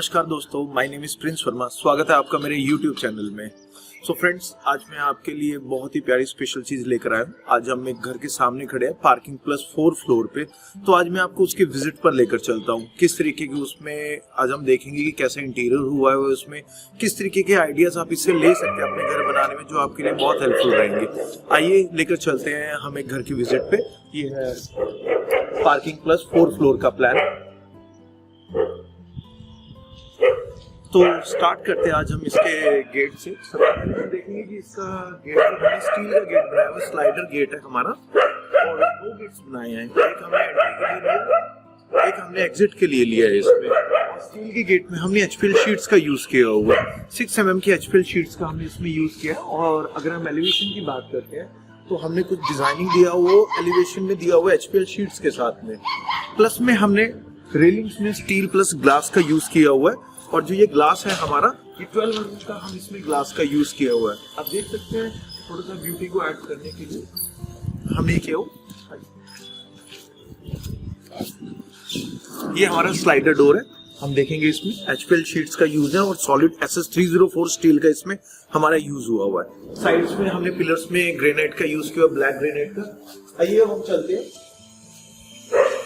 नमस्कार दोस्तों, my name is Prince Verma. स्वागत है आपका मेरे YouTube चैनल में। सो फ्रेंड्स, आज मैं आपके लिए बहुत ही प्यारी स्पेशल चीज लेकर आया हूँ। आज हम एक घर के सामने खड़े हैं पार्किंग प्लस 4 फ्लोर पे। तो आज मैं आपको उसकी विजिट पर लेकर चलता हूँ। किस तरीके की उसमें आज हम देखेंगे कि कैसा इंटीरियर हुआ है, उसमें किस तरीके के आइडियाज आप इससे ले सकते हैं अपने घर बनाने में, जो आपके लिए बहुत हेल्पफुल रहेंगे। आइए लेकर चलते हैं हम एक घर की विजिट पे। ये है पार्किंग प्लस 4 फ्लोर का प्लान। तो स्टार्ट करते हैं आज हम इसके गेट से। सबसे पहले हम देखेंगे कि इसका गेट जो है स्टील का गेट बनाया हुआ, स्लाइडर गेट है हमारा, और 2 गेट्स बनाए हैं। एक हमने एंट्री के लिए लिया, एक हमने एग्जिट के लिए लिया है। इसमें स्टील के गेट में हमने एचपीएल शीट्स का यूज किया हुआ है। 6 mm की एचपीएल शीट्स का हमने इसमें यूज किया। और अगर हम एलिवेशन की बात करते हैं तो हमने कुछ डिजाइनिंग दिया हुआ एलिवेशन में दिया हुआ एचपीएल शीट्स के साथ में। प्लस में हमने रेलिंग्स में स्टील प्लस ग्लास का यूज किया हुआ है। और जो ये ग्लास है हमारा, ये 12 mm का हम इसमें ग्लास का यूज किया हुआ है। आप देख सकते हैं थोड़ा सा ब्यूटी को ऐड करने के लिए हमने किया हो। ये हमारा स्लाइडर डोर है। हम देखेंगे इसमें एचपीएल शीट्स का यूज है और सॉलिड SS304 स्टील का इसमें हमारा यूज हुआ है। साइड्स में हमने पिलर्स में ग्रेनाइट का यूज किया, ब्लैक ग्रेनाइट का। आइए हम चलते हैं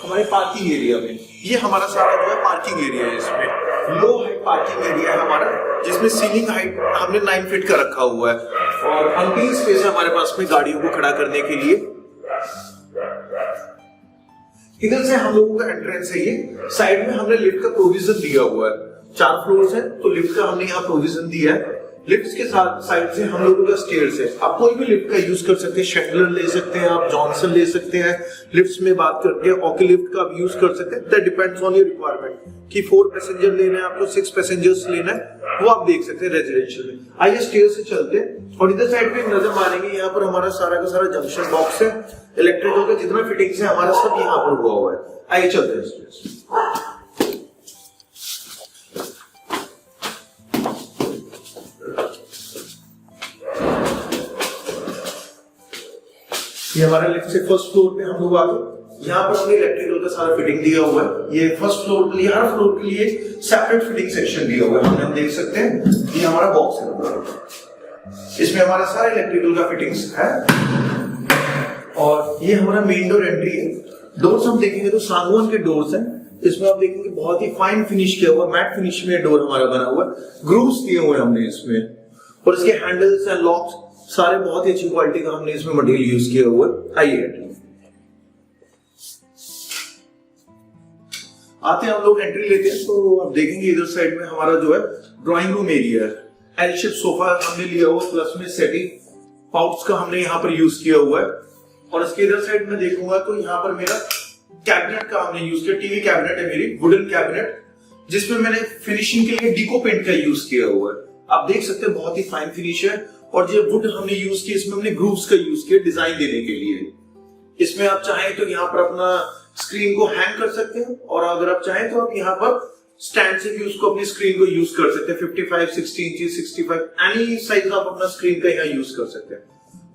हमारे पार्किंग एरिया में। ये हमारा सारा जो है पार्किंग एरिया है। इसमें लो हाइट पार्किंग एरिया है हमारा, जिसमें सीलिंग हाइट हमने 9 फीट का रखा हुआ है। और अंतिम स्पेस है हमारे पास में गाड़ियों को खड़ा करने के लिए। इधर से हम लोगों का एंट्रेंस है। ये साइड में हमने लिफ्ट का प्रोविजन दिया हुआ है। 4 फ्लोर्स है तो लिफ्ट का हमने यहाँ प्रोविजन दिया है। लिफ्ट के साथ साइड से हम लोगों का स्टेयर्स है। आप कोई भी लिफ्ट का यूज कर सकते हैं। शेंडलर ले सकते हैं, आप जॉनसन ले सकते हैं। लिफ्ट्स में बात करके ओके लिफ्ट का आप यूज कर सकते हैं। That depends on your requirement कि 4 पैसेंजर लेना है आपको, 6 पैसेंजर्स लेना है, वो आप देख सकते हैं रेजिडेंशियल में। आइए स्टेयर से चलते हैं और इधर साइड पे नजर मारेंगे। यहाँ पर हमारा सारा का सारा जंक्शन बॉक्स है। इलेक्ट्रिकल का जितना फिटिंग्स है हमारा सब यहाँ पर हुआ है। आइए चलते हैं स्टेयर। ये हमारा लिफ्ट से फर्स्ट फ्लोर पे हम लोग आ गए। यहाँ पर हमने इलेक्ट्रिकल का सारा फिटिंग दिया हुआ है। ये फर्स्ट फ्लोर के लिए, हर फ्लोर के लिए सेपरेट फिटिंग सेक्शन दिया हुआ है। हम देख सकते हैं ये हमारा बॉक्स है, इसमें हमारा सारा इलेक्ट्रिकल का फिटिंग्स है। और ये हमारा मेन डोर एंट्री है। डोर्स हम देखेंगे तो सांगवान के डोर्स हैं। इसमें आप देखेंगे बहुत ही फाइन फिनिश किया हुआ, मैट फिनिश में डोर हमारा बना हुआ है। ग्रूव्स दिए हुए हमने इसमें, और इसके हैंडल्स एंड लॉक्स सारे बहुत ही अच्छी क्वालिटी का हमने इसमें मटेरियल यूज किया हुआ है। आइए आते हैं हम लोग, एंट्री लेते हैं। तो आप देखेंगे इधर साइड में हमारा जो है ड्राइंग रूम एरिया है। एल शेप सोफा हमने लिया हुआ, प्लस में सेटिंग पाउच का हमने यहाँ पर यूज किया हुआ है। और इसके इधर साइड में देखूंगा तो यहाँ पर मेरा कैबिनेट का हमने यूज किया। टीवी कैबिनेट है मेरी, वुडन कैबिनेट, जिसमें मैंने फिनिशिंग के लिए डिको पेंट का यूज किया हुआ है। आप देख सकते हैं बहुत ही फाइन फिनिश है। और जो वुड हमने यूज किया, इसमें हमने ग्रूव्स का यूज किया डिजाइन देने के लिए। इसमें आप चाहें तो यहाँ पर अपना स्क्रीन को हैंग कर सकते हैं, और अगर आप चाहें तो आप यहाँ पर स्टैंड से भी उसको अपनी स्क्रीन को यूज कर सकते हैं। 55, 60 इंच, 65 एनी साइज आप अपना स्क्रीन का यहाँ यूज कर सकते हैं।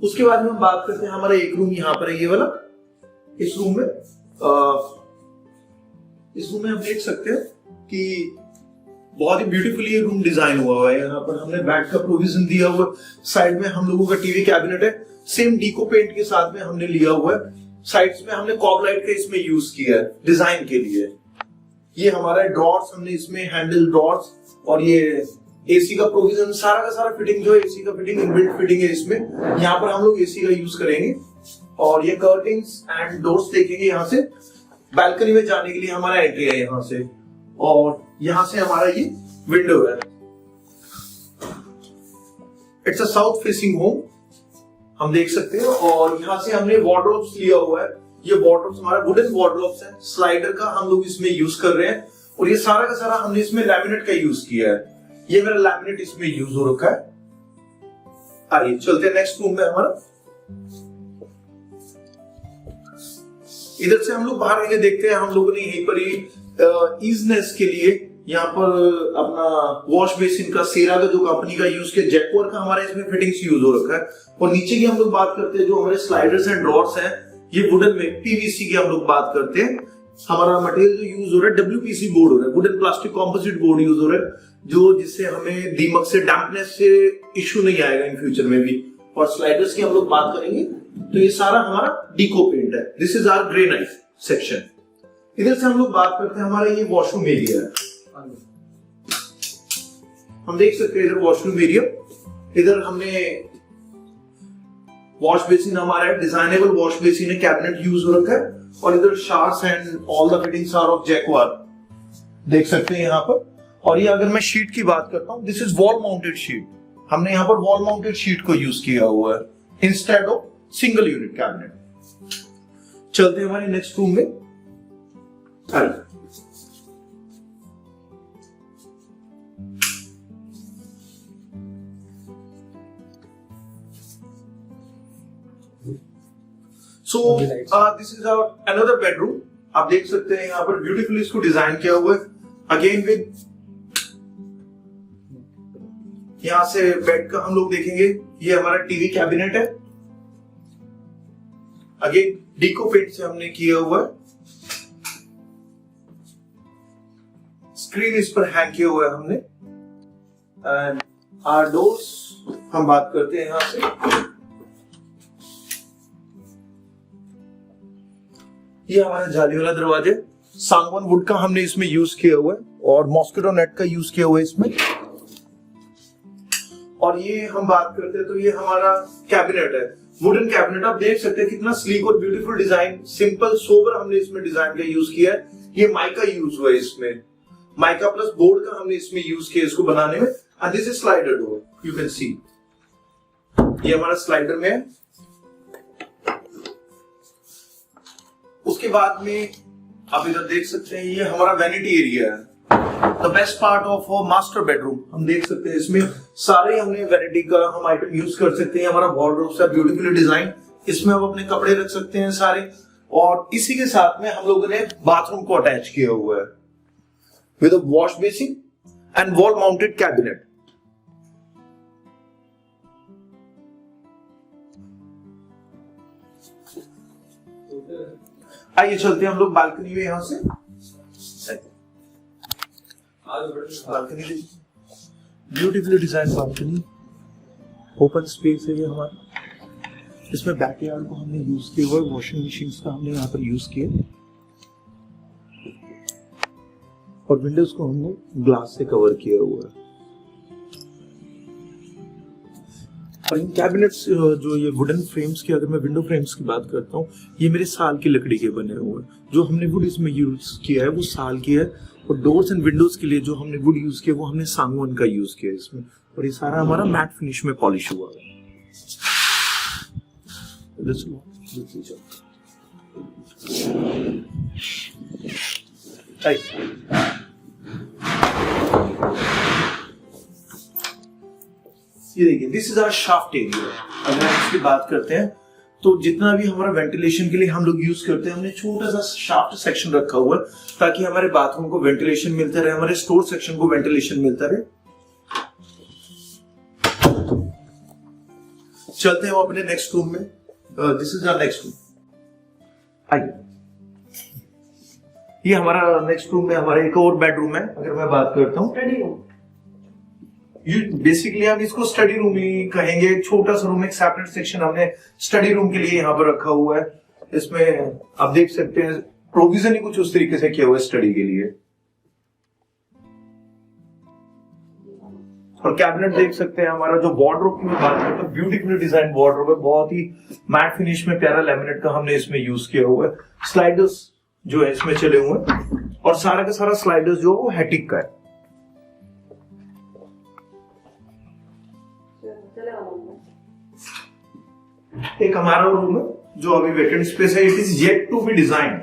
उसके बाद में हम बात करते हैं हमारा एक रूम यहाँ पर है, ये वाला। इस रूम में हम देख सकते हैं कि बहुत ही ब्यूटीफुली ये रूम डिजाइन हुआ है। यहाँ पर हमने बेड का प्रोविजन दिया हुआ है। साइड में हम लोगों का टीवी कैबिनेट है, सेम डीको पेंट के साथ में हमने लिया हुआ है। साइड्स में हमने कॉब लाइट का इसमें यूज किया है डिजाइन के लिए। ये हमारा ड्रॉर्स हमने इसमें हैंडल ड्रॉर्स, और ये एसी का प्रोविजन, सारा का सारा फिटिंग जो है एसी का फिटिंग, इनबिल्ट फिटिंग है इसमें। यहाँ पर हम लोग एसी का यूज करेंगे। और ये कर्टेन्स एंड डोर्स देखेंगे यहाँ से। बालकनी में जाने के लिए हमारा एंट्री है यहाँ से, और यहां से हमारा ये विंडो है। It's a south facing home, हम देख सकते हैं। और यहां से हमने वार्डरोब्स लिया हुआ है। ये वार्डरोब्स हमारा वुडन वार्डरोब्स है, स्लाइडर का हम लोग इसमें यूज कर रहे हैं। और ये सारा का सारा हमने इसमें लैमिनेट का यूज किया है। ये मेरा लैमिनेट इसमें यूज हो रखा है। आइए चलते हैं नेक्स्ट रूम में हमारा। इधर से हम लोग बाहर आगे देखते हैं। हम लोगों ने यहीं पर ही ईजनेस के लिए यहाँ पर अपना वॉश बेसिन का, सेरा का जो कंपनी का यूज किया, जैकवार का हमारा इसमें फिटिंग्स यूज हो रखा है। और नीचे की हम लोग बात करते हैं जो हमारे स्लाइडर्स एंड ड्रॉर्स हैं, ये वुडन में पीवीसी की हम लोग बात करते हैं। हमारा मटेरियल जो यूज हो रहा है WPC बोर्ड हो रहा है, wooden plastic composite board use हो रहा है, जो जिससे हमें दीमक से डैम्पनेस से इश्यू नहीं आएगा इन फ्यूचर में भी। और स्लाइडर्स की हम लोग बात करेंगे तो ये सारा हमारा डीको पेंट है। This is our granite section. इधर से हम लोग बात करते हैं, हमारा ये वॉशरूम एरिया है। हम देख सकते हैं इधर वॉशरूम एरिया, इधर हमने वॉश बेसिन हमारा है, डिजाइनेबल वॉश बेसिन है, कैबिनेट यूज हो रखा है, और इधर showers and all the fittings are of Jaquar, देख सकते हैं यहाँ पर। और ये अगर मैं शीट की बात करता हूं, this is wall mounted sheet. हमने यहाँ पर वॉल माउंटेड शीट को यूज किया हुआ है instead of single unit cabinet. चलते हैं हमारे नेक्स्ट रूम में। So this is our another bedroom. आप देख सकते हैं यहाँ पर ब्यूटीफुली इसको डिजाइन किया हुआ है, अगेन विद, यहां से बेड का हम लोग देखेंगे, ये हमारा टीवी कैबिनेट है, अगेन डीको पेंट से हमने किया हुआ है, स्क्रीन इस पर हैंग किया हुआ है हमने। एंड आवर डोर्स हम बात करते हैं यहां से, ये हमारा जाली वाला दरवाजे, सांगवान वुड का हमने इसमें यूज किया हुआ है, और मॉस्किटो नेट का यूज किया हुआ है इसमें। और ये हम बात करते हैं तो ये हमारा कैबिनेट है, वुडन कैबिनेट। आप देख सकते हैं कितना स्लीक और ब्यूटीफुल डिजाइन, सिंपल सोबर हमने इसमें डिजाइन का यूज किया है। ये माइका यूज हुआ है इसमें, माइका प्लस बोर्ड का हमने इसमें यूज किया इसको बनाने में। And this is slider door, you can see, ये हमारा स्लाइडर में है। उसके बाद में आप इधर देख सकते हैं, ये हमारा वैनिटी एरिया है, the best part of master bedroom. हम देख सकते हैं इसमें सारे हमने वैनिटी का हम आइटम यूज कर सकते हैं। हमारा वॉर्डरोब है ब्यूटीफुली डिजाइन, इसमें आप अपने कपड़े रख सकते हैं सारे। और इसी के साथ में हम लोगों ने बाथरूम को अटैच किया हुआ है with a wash basin and wall mounted cabinet. आइए चलते हैं हम लोग बालकनी में, यहां से balcony, beautifully design balcony, open space है ये हमारा। इसमें बैकयार्ड को हमने यूज किया हुआ है, वॉशिंग मशीन का हमने यहाँ पर यूज किया, और विंडोज को हमने ग्लास से कवर किया हुआ है। और इन कैबिनेट्स जो ये वुडन फ्रेम्स की, अगर मैं विंडो फ्रेम्स की बात करता हूँ, ये मेरे साल की लकड़ी के बने हुए हैं। जो हमने वुड इसमें यूज किया है वो साल की है, और डोर्स एंड विंडोज के लिए जो हमने वुड यूज किया वो हमने सांगवान का यूज किया इसमें। और ये सारा हमारा मैट फिनिश में पॉलिश हुआ है। ये देखिए, this is our shaft area. अगर हम इसकी बात करते हैं तो जितना भी हमारा वेंटिलेशन के लिए हम लोग यूज करते हैं, हमने छोटा सा शाफ्ट सेक्शन रखा हुआ है ताकि हमारे बाथरूम को वेंटिलेशन मिलता रहे, हमारे स्टोर सेक्शन को वेंटिलेशन मिलता रहे। चलते हैं अपने नेक्स्ट रूम में। This is our next room. आइए, ये हमारा नेक्स्ट रूम में हमारा एक और बेडरूम है। अगर मैं बात करता हूँ, स्टडी रूम, बेसिकली हम इसको स्टडी रूम ही कहेंगे। एक छोटा सा रूम, एक सेपरेट सेक्शन हमने स्टडी रूम के लिए यहाँ पर रखा हुआ है। इसमें आप देख सकते हैं प्रोविजन ही कुछ उस तरीके से किया हुआ है स्टडी के लिए। और कैबिनेट देख सकते हैं हमारा, जो वार्डरोब की मैं बात करता हूँ, ब्यूटीफुली डिजाइन वार्डरोब है, बहुत ही मैट फिनिश में प्यारा लैमिनेट का हमने इसमें यूज किया हुआ है। स्लाइडर्स जो है इसमें चले हुए हैं, और सारा का सारा स्लाइडर्स जो है वो हैटिक का है। एक हमारा रूम है जो अभी वेकेंट स्पेस है, it is yet to be design.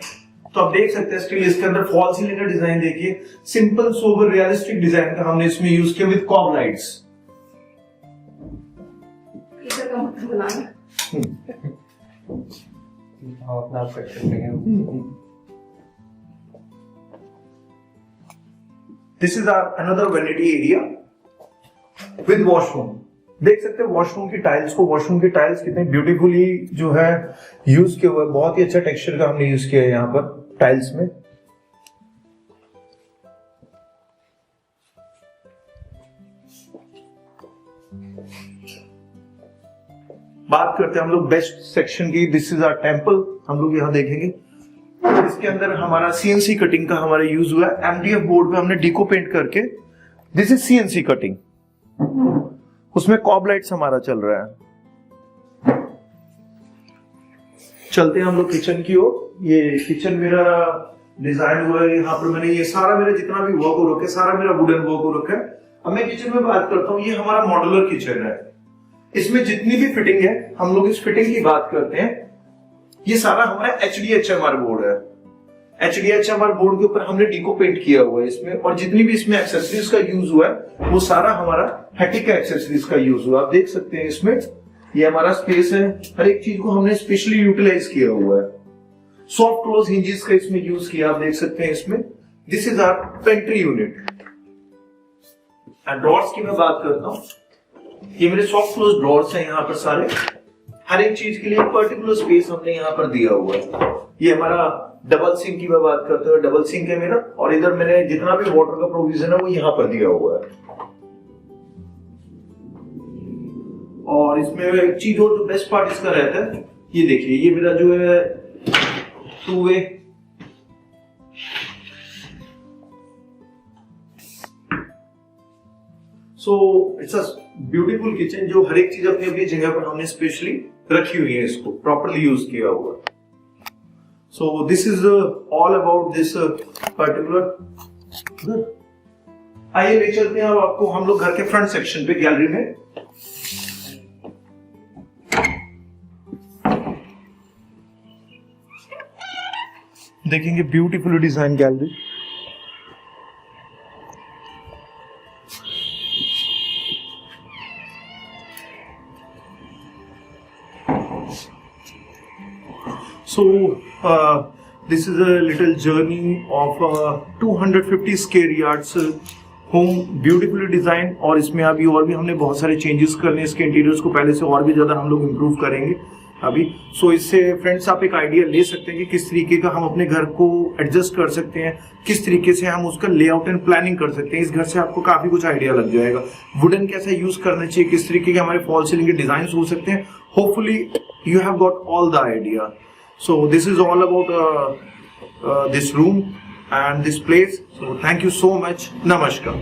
तो आप देख सकते हैं स्टिल इसके अंदर फॉल सीलिंग का डिजाइन देखिए, सिंपल सोबर रियलिस्टिक डिजाइन का हमने इसमें यूज किया with cob lights. This is another vanity area with washroom. देख सकते हैं वॉशरूम की टाइल्स को, वॉशरूम की टाइल्स कितने ब्यूटीफुली जो है यूज किया हुआ है, बहुत ही अच्छा टेक्सचर का हमने यूज किया है यहाँ पर। टाइल्स में। बात करते हैं हम लोग बेस्ट सेक्शन की। दिस इज आवर टेम्पल, हम लोग यहाँ देखेंगे। इसके अंदर हमारा सीएनसी कटिंग का हमारा यूज हुआ है। एमडीएफ बोर्ड पे हमने डीको पेंट करके, दिस इज सीएनसी कटिंग, उसमें कॉब लाइट्स हमारा चल रहा है। चलते हैं हम लोग किचन की ओर। ये किचन मेरा डिजाइन हुआ है, यहाँ पर मैंने ये सारा मेरा जितना भी वर्क हो रखा है, सारा मेरा वुडन वर्क हो रखा है। अब मैं किचन में बात करता हूँ, ये हमारा मॉड्यूलर किचन है। इसमें जितनी भी फिटिंग है, हम लोग इस फिटिंग की बात करते हैं। ये सारा हमारा HDHMR बोर्ड है। HDHMR बोर्ड के ऊपर हमने डीको पेंट किया हुआ है इसमें, और जितनी भी इसमें एक्सेसरीज का यूज हुआ है वो सारा हमारा हैटिक का एक्सेसरीज का यूज हुआ है। आप देख सकते हैं इसमें ये हमारा स्पेस है, हर एक चीज को हमने स्पेशली यूटिलाइज किया हुआ है। सॉफ्ट क्लोज हिंजेस का इसमें यूज किया, आप देख सकते हैं इसमें। This is our pantry unit. Drawers की मैं बात करता हूँ, ये मेरे सॉफ्ट क्लोज ड्रॉर्स हैं यहाँ पर सारे। हर एक चीज के लिए पर्टिकुलर स्पेस हमने यहाँ पर दिया हुआ है। ये हमारा डबल सिंक की मैं बात करता हूँ, डबल सिंक है मेरा, और इधर मैंने जितना भी वाटर का प्रोविजन है वो यहाँ पर दिया हुआ है। और इसमें एक चीज और जो बेस्ट पार्ट इसका रहता है, ये देखिए, ये मेरा जो है 2 way so it's a beautiful kitchen, जो हर एक चीज अपनी अपनी जगह पर हमने स्पेशली रखी हुई है, इसको प्रॉपर्ली यूज किया हुआ। सो this is all about this particular. आइए ले चलते हैं अब आपको हम लोग घर के फ्रंट सेक्शन पे, गैलरी में। देखेंगे beautiful design gallery. So this is a little journey of 250 square yards home, beautifully designed। और इसमें अभी और भी हमने बहुत सारे चेंजेस करने, इसके इंटीरियर्स को पहले से और भी ज्यादा हम लोग इम्प्रूव करेंगे अभी। सो इससे फ्रेंड्स आप एक आइडिया ले सकते हैं कि किस तरीके का हम अपने घर को एडजस्ट कर सकते हैं, किस तरीके से हम उसका लेआउट एंड प्लानिंग कर सकते हैं। इस घर से आपको काफी कुछ आइडिया लग जाएगा। वुडन कैसे यूज करना चाहिए, किस तरीके के हमारे फॉल सीलिंग के डिजाइन हो सकते हैं। Hopefully you have got all the idea. So this is all about this room and this place. So thank you so much. Namaskar.